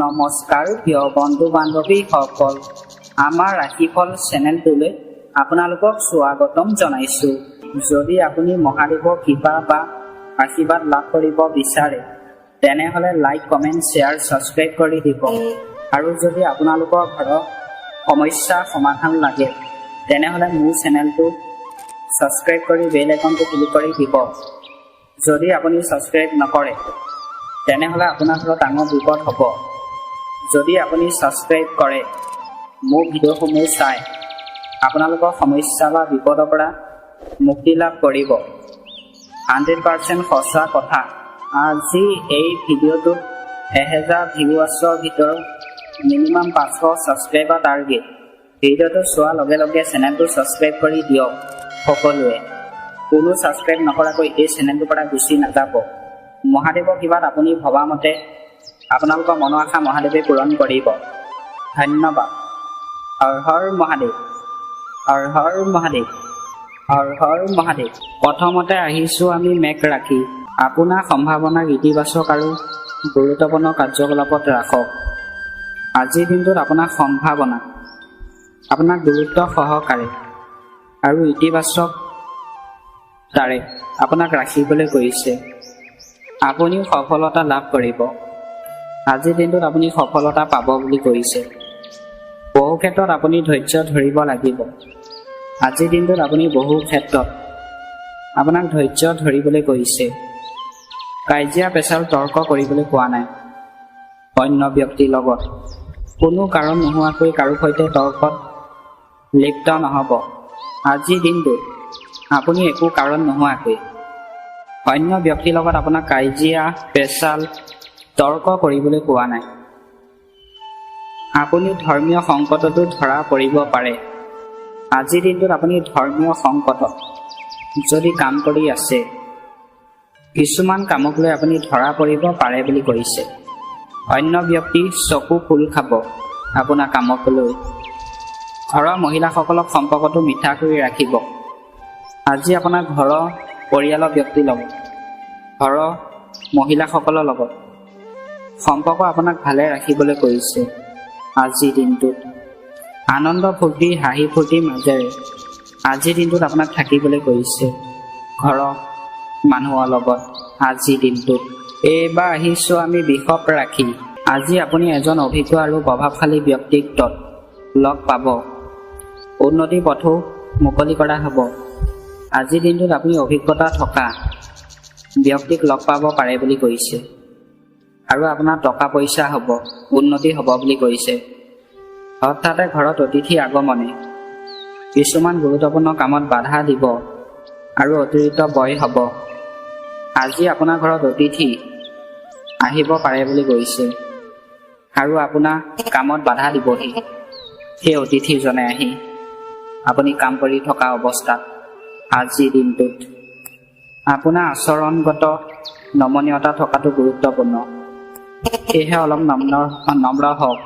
নমস্কাৰ প্ৰিয় বন্ধু বান্ধৱীসকল, আমাৰ ৰাশিফল চেনেলটোলৈ আপোনালোকক স্বাগতম জনাইছোঁ। যদি আপুনি মহাদেৱৰ কৃপা বা আশীৰ্বাদ লাভ কৰিব বিচাৰে তেনেহ'লে লাইক, কমেণ্ট, শ্বেয়াৰ, ছাবস্ক্ৰাইব কৰি দিব। আৰু যদি আপোনালোকৰ ঘৰৰ সমস্যা সমাধান লাগে তেনেহ'লে মোৰ চেনেলটো ছাবস্ক্ৰাইব কৰি বেল আইকনটো ক্লিক কৰি দিব। যদি আপুনি ছাবস্ক্ৰাইব নকৰে তেনেহ'লে আপোনাৰ ঘৰত ডাঙৰ বিপদ হ'ব। যদি আপুনি ছাবস্ক্ৰাইব কৰে, মোৰ ভিডিঅ'সমূহ চাই আপোনালোকৰ সমস্যা বা বিপদৰ পৰা মুক্তি লাভ কৰিব। 100% সঁচা কথা। আজি এই ভিডিঅ'টোত 1000 ভিউৱাৰ্ছৰ ভিতৰত মিনিমাম 500 ছাবস্ক্ৰাইবাৰ টাৰ্গেট। ভিডিঅ'টো চোৱাৰ লগে লগে চেনেলটো ছাবস্ক্ৰাইব কৰি দিয়ক। সকলোৱে কোনো ছাবস্ক্ৰাইব নকৰাকৈ এই চেনেলটোৰ পৰা গুচি নাযাব। মহাদেৱৰ কৃপাত আপুনি ভবা মতে আপোনালোকৰ মনৰ আশা মহাদেৱে পূৰণ কৰিব। ধন্যবাদ। হৰ হৰ মহাদেৱ, হৰ হৰ মহাদেৱ, হৰ হৰ মহাদেৱ। প্ৰথমতে আহিছোঁ আমি মেঘ ৰাশি। আপোনাৰ সম্ভাৱনাক ইতিবাচক আৰু গুৰুত্বপূৰ্ণ কাৰ্যকলাপত ৰাখক। আজিৰ দিনটোত আপোনাৰ সম্ভাৱনা আপোনাক গুৰুত্ব সহকাৰে আৰু ইতিবাচক তাৰে আপোনাক ৰাখিবলৈ কৰিছে। আপুনিও সফলতা লাভ কৰিব। আজিৰ দিনটোত আপুনি সফলতা পাব বুলি কৰিছে। বহু ক্ষেত্ৰত আপুনি ধৈৰ্য ধৰিব লাগিব। আজিৰ দিনটোত আপুনি বহু ক্ষেত্ৰত আপোনাক ধৈৰ্য ধৰিবলৈ কৰিছে। কাজিয়া পেচাল তৰ্ক কৰিবলৈ কোৱা নাই। অন্য ব্যক্তিৰ লগত কোনো কাৰণ নোহোৱাকৈ কাৰো সৈতে তৰ্কত লিপ্ত নহ'ব। আজিৰ দিনটোত আপুনি একো কাৰণ নোহোৱাকৈ অন্য ব্যক্তিৰ লগত আপোনাক কাজিয়া পেচাল তৰ্ক কৰিবলৈ কোৱা নাই। আপুনি ধৰ্মীয় সংকটতো ধৰা পৰিব পাৰে। আজিৰ দিনটোত আপুনি ধৰ্মীয় সংকটত যদি কাম কৰি আছে, কিছুমান কামক লৈ আপুনি ধৰা পৰিব পাৰে বুলি কৈছে। অন্য ব্যক্তি চকু ফুল খাব আপোনাৰ কামক লৈ। ঘৰৰ মহিলাসকলক সম্পৰ্কটো মিঠা কৰি ৰাখিব। আজি আপোনাৰ ঘৰৰ পৰিয়ালৰ ব্যক্তিৰ লগত, ঘৰৰ মহিলাসকলৰ লগত সম্পৰ্ক আপোনাক ভালে ৰাখিবলৈ কৰিছে। আজিৰ দিনটোত আনন্দ ফূৰ্তি হাঁহি ফূৰ্তিৰ মাজেৰে আজিৰ দিনটোত আপোনাক থাকিবলৈ কৰিছে ঘৰৰ মানুহৰ লগত। আজিৰ দিনটোত এইবাৰ আহিছোঁ আমি বৃষভ ৰাশি। আজি আপুনি এজন অভিজ্ঞ আৰু প্ৰভাৱশালী ব্যক্তিত্বত লগ পাব। উন্নতিৰ পথো মুকলি কৰা হ'ব। আজিৰ দিনটোত আপুনি অভিজ্ঞতা থকা ব্যক্তিক লগ পাব পাৰে বুলি কৈছে। আৰু আপোনাৰ টকা পইচা হ'ব, উন্নতি হ'ব বুলি কৈছে। হঠাতে ঘৰত অতিথি আগমনে কিছুমান গুৰুত্বপূৰ্ণ কামত বাধা দিব আৰু অতিৰিক্ত ব্যয় হ'ব। আজি আপোনাৰ ঘৰত অতিথি আহিব পাৰে বুলি কৈছে আৰু আপোনাৰ কামত বাধা দিবহি। সেই অতিথিজনে আহি আপুনি কাম কৰি থকা অৱস্থাত আজিৰ দিনটোত আপোনাৰ আচৰণগত নমনীয়তা থকাটো গুৰুত্বপূৰ্ণ। সেয়েহে অলপ নম্ৰ হওক।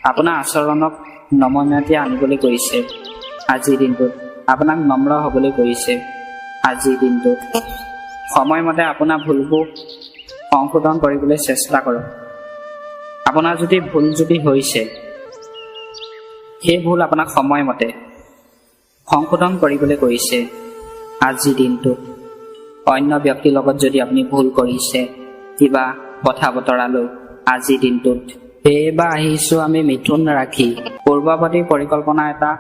আপোনাৰ আচৰণক নমনীয়তা আনিবলৈ কৰিছে। আজিৰ দিনটোত আপোনাক নম্ৰ হ'বলৈ কৰিছে। আজিৰ দিনটোত সময়মতে আপোনাৰ ভুলবোৰ সংশোধন কৰিবলৈ চেষ্টা কৰক। আপোনাৰ যদি ভুল হৈছে, সেই ভুল আপোনাক সময়মতে সংশোধন কৰিবলৈ কৰিছে। আজিৰ দিনটোত অন্য ব্যক্তিৰ লগত যদি আপুনি ভুল কৰিছে কিবা কথা বতৰালৈ আজিৰ দিনটোত। এইবাৰ আহিছোঁ আমি মিথুন ৰাশি। পূৰ্বৱৰ্তী পৰিকল্পনা এটা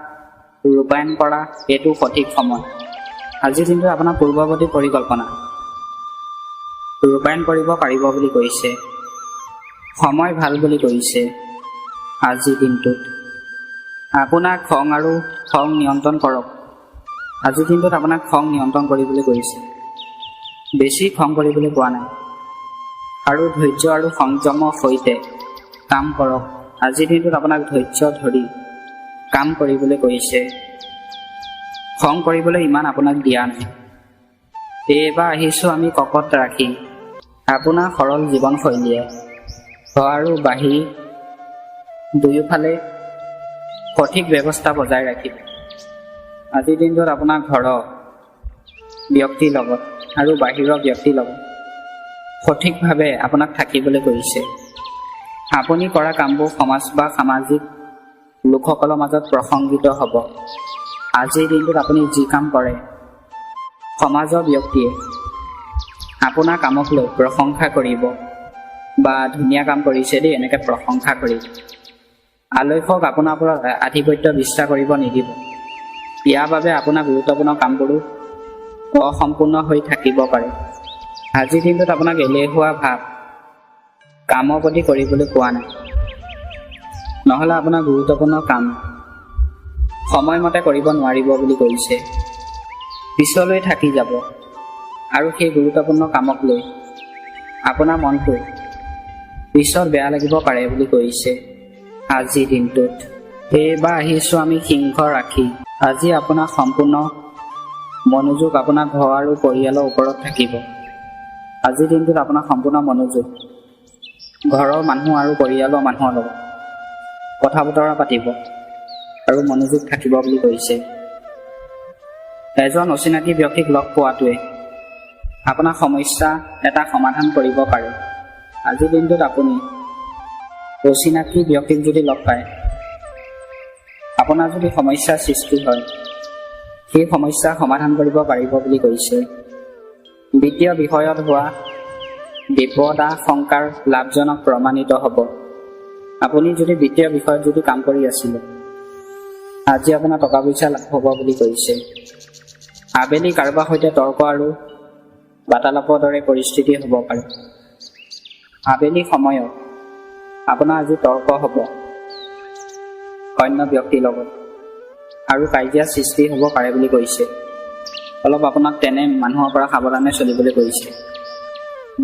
ৰূপায়ণ কৰা এইটো সঠিক সময়। আজিৰ দিনটোত আপোনাৰ পূৰ্বৱৰ্তী পৰিকল্পনা ৰূপায়ণ কৰিব পাৰিব বুলি কৈছে। সময় ভাল বুলি কৈছে। আজিৰ দিনটোত আপোনাৰ খং নিয়ন্ত্ৰণ কৰক। আজিৰ দিনটোত আপোনাক খং নিয়ন্ত্ৰণ কৰিবলৈ কৈছে। বেছি খং কৰিবলৈ কোৱা নাই আৰু ধৈৰ্য আৰু সংযমৰ সৈতে কাম কৰক। আজিৰ দিনটোত আপোনাক ধৈৰ্য ধৰি কাম কৰিবলৈ কৈছে। খং কৰিবলৈ ইমান আপোনাক দিয়া নাই। এইবাৰ আহিছোঁ আমি কৰ্কট ৰাশি। আপোনাৰ সৰল জীৱনশৈলীয়ে ঘৰ আৰু বাহিৰ দুয়োফালে সঠিক ব্যৱস্থা বজাই ৰাখিব। আজিৰ দিনটোত আপোনাৰ ঘৰৰ ব্যক্তিৰ লগত আৰু বাহিৰৰ ব্যক্তিৰ লগত সঠিকভাৱে আপোনাক থাকিবলৈ কৰিছে। আপুনি কৰা কামবোৰ সমাজ বা সামাজিক লোকসকলৰ মাজত প্ৰসংগিত হ'ব। আজিৰ দিনটোত আপুনি যি কাম কৰে সমাজৰ ব্যক্তিয়ে আপোনাৰ কামক লৈ প্ৰশংসা কৰিব বা ধুনীয়া কাম কৰিছে দেই এনেকৈ প্ৰশংসা কৰিব। আলস্যক আপোনাৰ ওপৰত আধিপত্য বিস্তাৰ কৰিব নিদিব। ইয়াৰ বাবে আপোনাৰ গুৰুত্বপূৰ্ণ কামবোৰো অসম্পূৰ্ণ হৈ থাকিব পাৰে। আজিৰ দিনটোত আপোনাক এলেহুৱা ভাৱ কামৰ প্ৰতি কৰিবলৈ কোৱা নাই, নহ'লে আপোনাৰ গুৰুত্বপূৰ্ণ কাম সময়মতে কৰিব নোৱাৰিব বুলি কৈছে। পিছলৈ থাকি যাব আৰু সেই গুৰুত্বপূৰ্ণ কামক লৈ আপোনাৰ মনটো পিছত বেয়া লাগিব পাৰে বুলি কৈছে। আজিৰ দিনটোত এইবাৰ আহিছোঁ আমি সিংহ ৰাখি। আজি আপোনাৰ সম্পূৰ্ণ মনোযোগ আপোনাৰ ঘৰ আৰু পৰিয়ালৰ ওপৰত থাকিব। আজিৰ দিনটোত আপোনাৰ সম্পূৰ্ণ মনোযোগ ঘৰৰ মানুহ আৰু পৰিয়ালৰ মানুহৰ লগত কথা বতৰা পাতিব আৰু মনোযোগ থাকিব বুলি কৈছে। এজন অচিনাকি ব্যক্তিক লগ পোৱাটোৱে আপোনাৰ সমস্যা এটা সমাধান কৰিব পাৰে। আজিৰ দিনটোত আপুনি অচিনাকি ব্যক্তিক যদি লগ পায়, আপোনাৰ যদি সমস্যাৰ সৃষ্টি হয় সেই সমস্যা সমাধান কৰিব পাৰিব বুলি কৈছে। বিত্তীয় বিষয়ত হোৱা বিপদাশংকাৰ লাভজনক প্ৰমাণিত হ'ব। আপুনি যদি বিত্তীয় বিষয়ত যদি কাম কৰি আছিলে, আজি আপোনাৰ টকা পইচা লাভ হ'ব বুলি কৈছে। আবেলি কাৰোবাৰ সৈতে তৰ্ক আৰু বাৰ্তালাপৰ দৰে পৰিস্থিতি হ'ব পাৰে। আবেলি সময়ত আপোনাৰ আজি তৰ্ক হ'ব অন্য ব্যক্তিৰ লগত আৰু কাজিয়া সৃষ্টি হ'ব পাৰে বুলি কৈছে। অলপ আপোনাক তেনে মানুহৰ পৰা সাৱধানে চলিবলৈ কৈছে।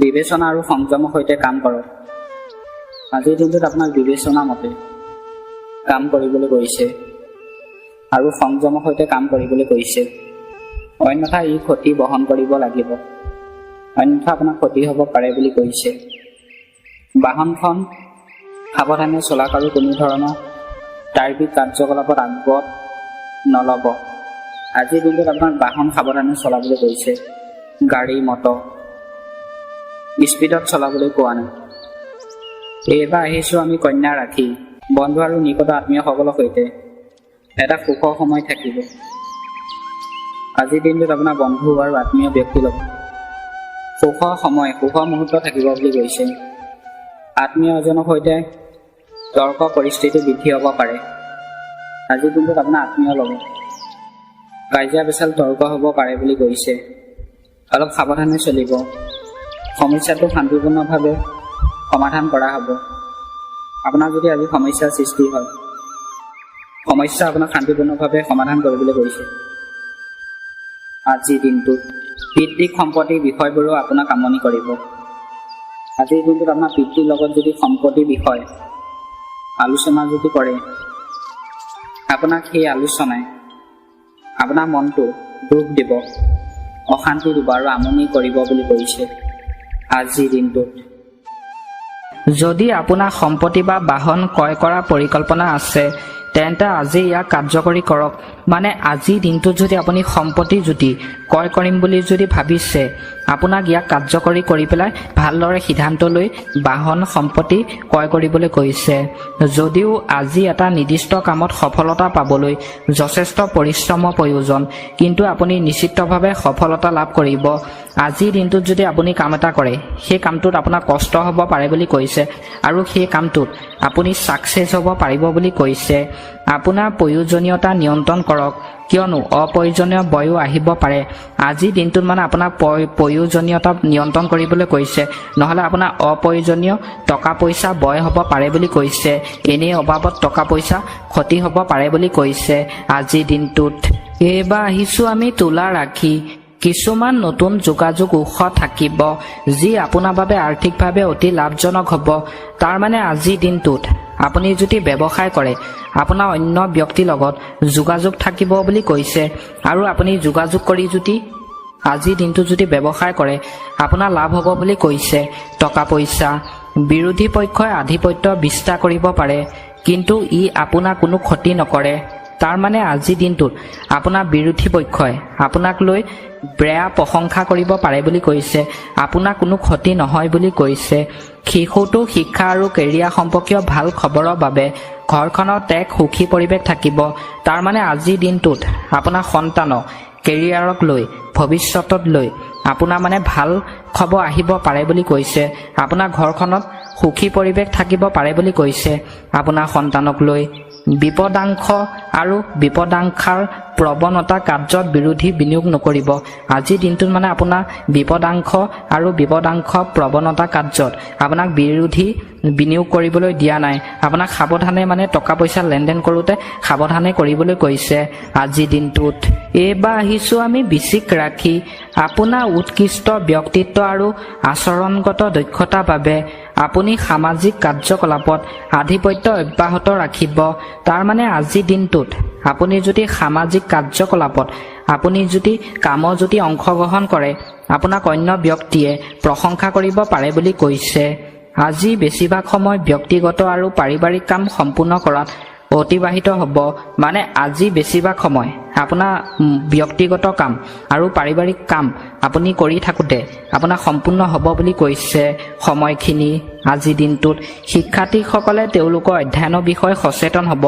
বিবেচনা আৰু সংযমৰ সৈতে কাম কৰক। আজিৰ দিনটোত আপোনাক বিবেচনা মতে কাম কৰিবলৈ কৈছে আৰু সংযমৰ সৈতে কাম কৰিবলৈ কৈছে। অন্যথা ই ক্ষতি বহন কৰিব লাগিব, অন্যথা আপোনাৰ ক্ষতি হ'ব পাৰে বুলি কৈছে। বাহনখন সাৱধানে চলাওক আৰু কোনো ধৰণৰ তাৰ্কিক কাৰ্যকলাপত আগবঢ় নল'ব। আজিৰ দিনটোত আপোনাক বাহন সাৱধানে চলাবলৈ কৈছে। গাড়ী মটৰ স্পীডত চলাবলৈ কোৱা নাই। এইবাৰ আহিছোঁ আমি কন্যা ৰাখি। বন্ধু আৰু নিকট আত্মীয়সকলৰ সৈতে এটা সুখৰ সময় থাকিব। আজিৰ দিনটোত আপোনাৰ বন্ধু আৰু আত্মীয় ব্যক্তিৰ লগত সুখৰ সময় সুখৰ মুহূৰ্ত থাকিব বুলি কৈছে। আত্মীয় এজনৰ সৈতে তৰ্ক পৰিস্থিতি বৃদ্ধি হ'ব পাৰে। আজিৰ দিনটোত আপোনাৰ আত্মীয়ৰ লগত কাজিয়া পেচাল তৰ্ক হ'ব পাৰে বুলি কৈছে। অলপ সাৱধানে চলিব। সমস্যাটো শান্তিপূৰ্ণভাৱে সমাধান কৰা হ'ব। আপোনাৰ যদি আজি সমস্যাৰ সৃষ্টি হয়, সমস্যা আপোনাক শান্তিপূৰ্ণভাৱে সমাধান কৰিবলৈ কৈছে। আজিৰ দিনটোত পিতৃক সম্পত্তিৰ বিষয়বোৰো আপোনাক আমনি কৰিব। আজিৰ দিনটোত আপোনাৰ পিতৃৰ লগত যদি সম্পত্তিৰ বিষয় আলোচনা যদি কৰে, আপোনাক সেই আলোচনাই আপোনাৰ মনটো দুখ দিব, অশান্তি দিব আৰু আমনি কৰিব বুলি কৈছে। আজিৰ দিনটোত যদি আপোনাৰ সম্পত্তি বা বাহন ক্ৰয় কৰাৰ পৰিকল্পনা আছে, তেন্তে আজি ইয়াক কাৰ্যকৰী কৰক। মানে আজিৰ দিনটোত যদি আপুনি সম্পত্তি যদি ক্ৰয় কৰিম বুলি যদি ভাবিছে, আপোনাক ইয়াক কাৰ্যকৰী কৰি পেলাই ভালদৰে সিদ্ধান্ত লৈ বাহন সম্পত্তি ক্ৰয় কৰিবলৈ কৈছে। যদিও আজি এটা নিৰ্দিষ্ট কামত সফলতা পাবলৈ যথেষ্ট পৰিশ্ৰমৰ প্ৰয়োজন, কিন্তু আপুনি নিশ্চিতভাৱে সফলতা লাভ কৰিব। আজিৰ দিনটোত যদি আপুনি কাম এটা কৰে, সেই কামটোত আপোনাৰ কষ্ট হ'ব পাৰে বুলি কৈছে আৰু সেই কামটোত আপুনি ছাকচেছ হ'ব পাৰিব বুলি কৈছে। আপোনাৰ প্ৰয়োজনীয়তা নিয়ন্ত্ৰণ কৰক, কিয়নো অপ্ৰয়োজনীয় বয়ো আহিব পাৰে। আজিৰ দিনটোত মানে আপোনাৰ প্ৰয়োজনীয়তা নিয়ন্ত্ৰণ কৰিবলৈ কৈছে, নহ'লে আপোনাৰ অপ্ৰয়োজনীয় টকা পইচা বয় হ'ব পাৰে বুলি কৈছে। এনেই অভাৱত টকা পইচা ক্ষতি হ'ব পাৰে বুলি কৈছে আজিৰ দিনটোত। এইবাৰ আহিছোঁ আমি তুলা ৰাখি। কিছুমান নতুন যোগাযোগ উৎস থাকিব, যি আপোনাৰ বাবে আৰ্থিকভাৱে অতি লাভজনক হ'ব। তাৰমানে আজিৰ দিনটোত আপুনি যদি ব্যৱসায় কৰে, আপোনাৰ অন্য ব্যক্তিৰ লগত যোগাযোগ থাকিব বুলি কৈছে আৰু আপুনি যোগাযোগ কৰি যদি আজিৰ দিনটোত যদি ব্যৱসায় কৰে, আপোনাৰ লাভ হ'ব বুলি কৈছে। টকা পইচা বিৰোধী পক্ষই আধিপত্য বিস্তাৰ কৰিব পাৰে, কিন্তু ই আপোনাৰ কোনো ক্ষতি নকৰে। তাৰ মানে আজিৰ দিনটোত আপোনাৰ বিৰোধী পক্ষই আপোনাক লৈ বেয়া প্ৰশংসা কৰিব পাৰে বুলি কৈছে, আপোনাৰ কোনো ক্ষতি নহয় বুলি কৈছে। শিশুটো শিক্ষা আৰু কেৰিয়াৰ সম্পৰ্কীয় ভাল খবৰৰ বাবে ঘৰখনত এক সুখী পৰিৱেশ থাকিব। তাৰ মানে আজিৰ দিনটোত আপোনাৰ সন্তানক কেৰিয়াৰক লৈ ভৱিষ্যতত লৈ আপোনাৰ মানে ভাল খবৰ আহিব পাৰে বুলি কৈছে। আপোনাৰ ঘৰখনত সুখী পৰিৱেশ থাকিব পাৰে বুলি কৈছে। আপোনাৰ সন্তানক লৈ বিপদাংশ আৰু বিপদাংশাৰ প্ৰৱণতা কাৰ্যত বিৰোধী বিনিয়োগ নকৰিব। আজিৰ দিনটোত মানে আপোনাৰ বিপদাংশ আৰু বিপদাংশ প্ৰৱণতা কাৰ্যত আপোনাক বিৰোধী বিনিয়োগ কৰিবলৈ দিয়া নাই। আপোনাক সাৱধানে মানে টকা পইচা লেনদেন কৰোঁতে সাৱধানে কৰিবলৈ কৈছে আজিৰ দিনটোত। এইবাৰ আহিছোঁ আমি বৃশ্চিক ৰাশি। আপোনাৰ উৎকৃষ্ট ব্যক্তিত্ব আৰু আচৰণগত দক্ষতাৰ বাবে আপুনি সামাজিক কাৰ্যকলাপত আধিপত্য অব্যাহত ৰাখিব। তাৰ মানে আজিৰ দিনটোত আপুনি যদি সামাজিক কাৰ্যকলাপত আপুনি যদি কামত যদি অংশগ্ৰহণ কৰে, আপোনাক অন্য ব্যক্তিয়ে প্ৰশংসা কৰিব পাৰে বুলি কৈছে। আজি বেছিভাগ সময় ব্যক্তিগত আৰু পাৰিবাৰিক কাম সম্পূৰ্ণ কৰাত অতিবাহিত হ'ব। মানে আজি বেছিভাগ সময় আপোনাৰ ব্যক্তিগত কাম আৰু পাৰিবাৰিক কাম আপুনি কৰি থাকোঁতে আপোনাৰ সম্পূৰ্ণ হ'ব বুলি কৈছে সময়খিনি। আজিৰ দিনটোত শিক্ষাৰ্থীসকলে তেওঁলোকৰ অধ্যয়নৰ বিষয়ে সচেতন হ'ব।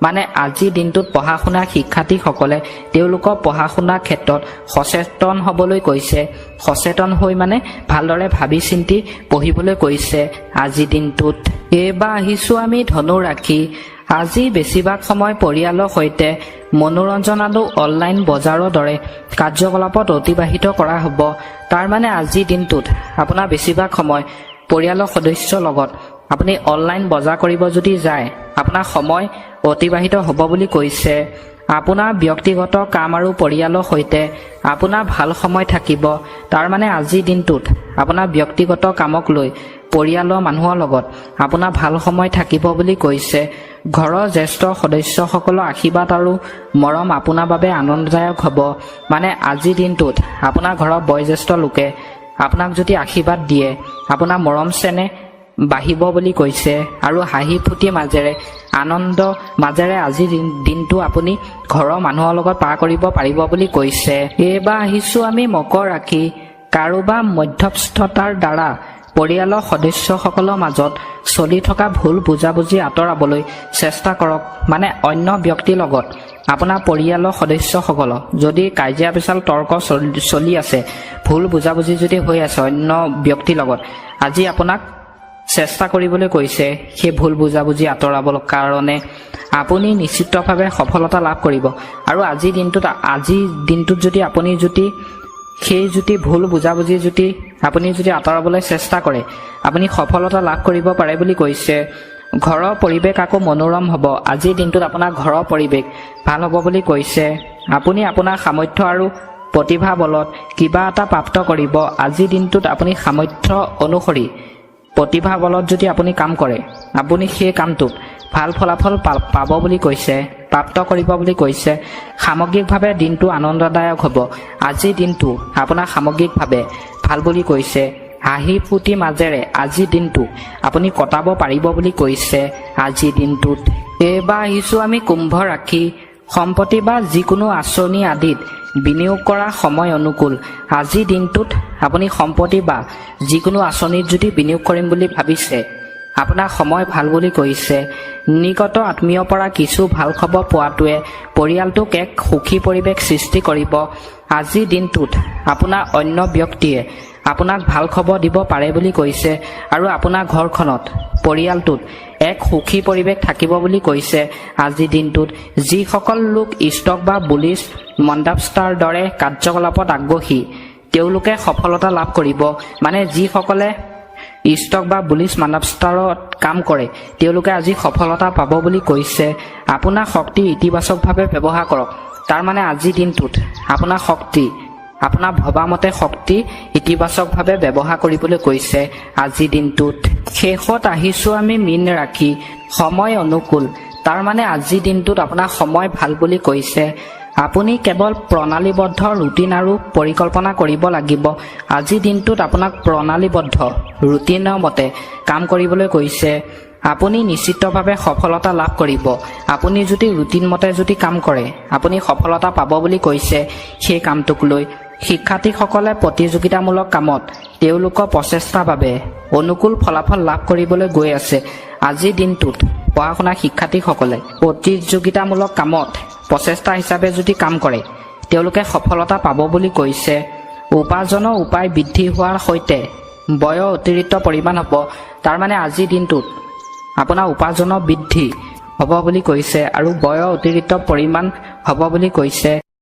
মানে আজিৰ দিনটোত পঢ়া শুনা শিক্ষাৰ্থীসকলে তেওঁলোকৰ পঢ়া শুনাৰ ক্ষেত্ৰত সচেতন হ'বলৈ কৈছে। সচেতন হৈ মানে ভালদৰে ভাবি চিন্তি পঢ়িবলৈ কৈছে আজিৰ দিনটোত। এইবাৰ আহিছোঁ আমি ধনু ৰাশি। আজি বেছিভাগ সময় পৰিয়ালৰ সৈতে মনোৰঞ্জন আৰু অনলাইন বজাৰৰ দৰে কাৰ্যকলাপত অতিবাহিত কৰা হ'ব। তাৰ মানে আজিৰ দিনটোত আপোনাৰ বেছিভাগ সময় পৰিয়ালৰ সদস্যৰ লগত আপুনি অনলাইন বজাৰ কৰিব যদি যায়, আপোনাৰ সময় অতিবাহিত হ'ব বুলি কৈছে। আপোনাৰ ব্যক্তিগত কাম আৰু পৰিয়ালৰ সৈতে আপোনাৰ ভাল সময় থাকিব। তাৰ মানে আজিৰ দিনটোত আপোনাৰ ব্যক্তিগত কামক লৈ পৰিয়ালৰ মানুহৰ লগত আপোনাৰ ভাল সময় থাকিব বুলি কৈছে। ঘৰৰ জ্যেষ্ঠ সদস্যসকলৰ আশীৰ্বাদ আৰু মৰম আপোনাৰ বাবে আনন্দদায়ক হ'ব। মানে আজিৰ দিনটোত আপোনাৰ ঘৰৰ বয়োজ্যেষ্ঠ লোকে আপোনাক যদি আশীৰ্বাদ দিয়ে, আপোনাৰ মৰম চেনেহ বাঢ়িব বুলি কৈছে। আৰু হাঁহি ফূৰ্তিৰ মাজেৰে আনন্দ মাজেৰে আজিৰ দিনটো আপুনি ঘৰৰ মানুহৰ লগত পাৰ কৰিব পাৰিব বুলি কৈছে। এইবাৰ আহিছোঁ আমি মকৰ ৰাশি। কাৰোবাৰ মধ্যস্থতাৰ দ্বাৰা পৰিয়ালৰ সদস্যসকলৰ মাজত চলি থকা ভুল বুজাবুজি আঁতৰাবলৈ চেষ্টা কৰক। মানে অন্য ব্যক্তিৰ লগত আপোনাৰ পৰিয়ালৰ সদস্যসকলক যদি কাজিয়া পেচাল তৰ্ক চলি আছে, ভুল বুজাবুজি যদি হৈ আছে অন্য ব্যক্তিৰ লগত, আজি আপোনাক চেষ্টা কৰিবলৈ কৈছে সেই ভুল বুজাবুজি আঁতৰাবৰ কাৰণে। আপুনি নিশ্চিতভাৱে সফলতা লাভ কৰিব। আৰু আজিৰ দিনটোত যদি আপুনি সেই ভুল বুজাবুজি আপুনি যদি আঁতৰাবলৈ চেষ্টা কৰে, আপুনি সফলতা লাভ কৰিব পাৰে বুলি কৈছে। ঘৰৰ পৰিৱেশ আকৌ মনোৰম হ'ব। আজিৰ দিনটোত আপোনাৰ ঘৰৰ পৰিৱেশ ভাল হ'ব বুলি কৈছে। আপুনি আপোনাৰ সামৰ্থ্য আৰু প্ৰতিভা বলত কিবা এটা প্ৰাপ্ত কৰিব। আজিৰ দিনটোত আপুনি সামৰ্থ্য অনুসৰি প্ৰতিভা বলত যদি আপুনি কাম কৰে, আপুনি সেই কামটোত ভাল ফলাফল পাব বুলি কৈছে, প্ৰাপ্ত কৰিব বুলি কৈছে। সামগ্ৰিকভাৱে দিনটো আনন্দদায়ক হ'ব। আজিৰ দিনটো আপোনাৰ সামগ্ৰিকভাৱে ভাল বুলি কৈছে। হাঁহি ফূৰ্তিৰ মাজেৰে আজিৰ দিনটো আপুনি কটাব পাৰিব বুলি কৈছে আজিৰ দিনটোত। এইবাৰ আহিছোঁ আমি কুম্ভ ৰাশি। সম্পত্তি বা যিকোনো আঁচনি আদিত বিনিয়োগ কৰা সময় অনুকূল। আজিৰ দিনটোত আপুনি সম্পত্তি বা যিকোনো আঁচনিত যদি বিনিয়োগ কৰিম বুলি ভাবিছে, আপোনাৰ সময় ভাল বুলি কৈছে। নিকট আত্মীয়ৰ পৰা কিছু ভাল খবৰ পোৱাটোৱে পৰিয়ালটোক এক সুখী পৰিৱেশ সৃষ্টি কৰিব। আজিৰ দিনটোত আপোনাৰ অন্য ব্যক্তিয়ে আপোনাক ভাল খবৰ দিব পাৰে বুলি কৈছে। আৰু আপোনাৰ ঘৰখনত পৰিয়ালটোত এক সুখী পৰিৱেশ থাকিব বুলি কৈছে আজিৰ দিনটোত। যিসকল লোক ষ্টক বা বুলিছ মণ্ডাপষ্টাৰ দৰে কাৰ্যকলাপত আগ্ৰহী, তেওঁলোকে সফলতা লাভ কৰিব। মানে যিসকলে ষ্টক বা বুলিছ মণ্ডাপষ্টাৰত কাম কৰে, তেওঁলোকে আজি সফলতা পাব বুলি কৈছে। আপোনাৰ শক্তি ইতিবাচকভাৱে ব্যৱহাৰ কৰক। তাৰ মানে আজিৰ দিনটোত আপোনাৰ শক্তি, আপোনাৰ ভবামতে শক্তি ইতিবাচকভাৱে ব্যৱহাৰ কৰিবলৈ কৈছে আজিৰ দিনটোত। শেষত আহিছোঁ আমি মীন ৰাশি। সময় অনুকূল। তাৰ মানে আজিৰ দিনটোত আপোনাৰ সময় ভাল বুলি কৈছে। আপুনি কেৱল প্ৰণালীবদ্ধ ৰুটিন আৰু পৰিকল্পনা কৰিব লাগিব। আজিৰ দিনটোত আপোনাক প্ৰণালীবদ্ধ ৰুটিনৰ মতে কাম কৰিবলৈ কৈছে। আপুনি নিশ্চিতভাৱে সফলতা লাভ কৰিব। আপুনি যদি ৰুটিন মতে যদি কাম কৰে আপুনি সফলতা পাব বুলি কৈছে। সেই কামটোক লৈ শিক্ষাৰ্থীসকলে প্ৰতিযোগিতামূলক কামত তেওঁলোকৰ প্ৰচেষ্টাৰ বাবে অনুকূল ফলাফল লাভ কৰিবলৈ গৈ আছে। আজিৰ দিনটোত পঢ়া শুনা শিক্ষাৰ্থীসকলে প্ৰতিযোগিতামূলক কামত প্ৰচেষ্টা হিচাপে যদি কাম কৰে তেওঁলোকে সফলতা পাব বুলি কৈছে। উপাৰ্জনৰ উপায় বৃদ্ধি হোৱাৰ সৈতে বয়ৰ অতিৰিক্ত পৰিমাণ হ'ব। তাৰমানে আজিৰ দিনটোত আপোনাৰ উপাৰ্জনৰ বৃদ্ধি হ'ব বুলি কৈছে আৰু বয়ৰ অতিৰিক্ত পৰিমাণ হ'ব বুলি কৈছে।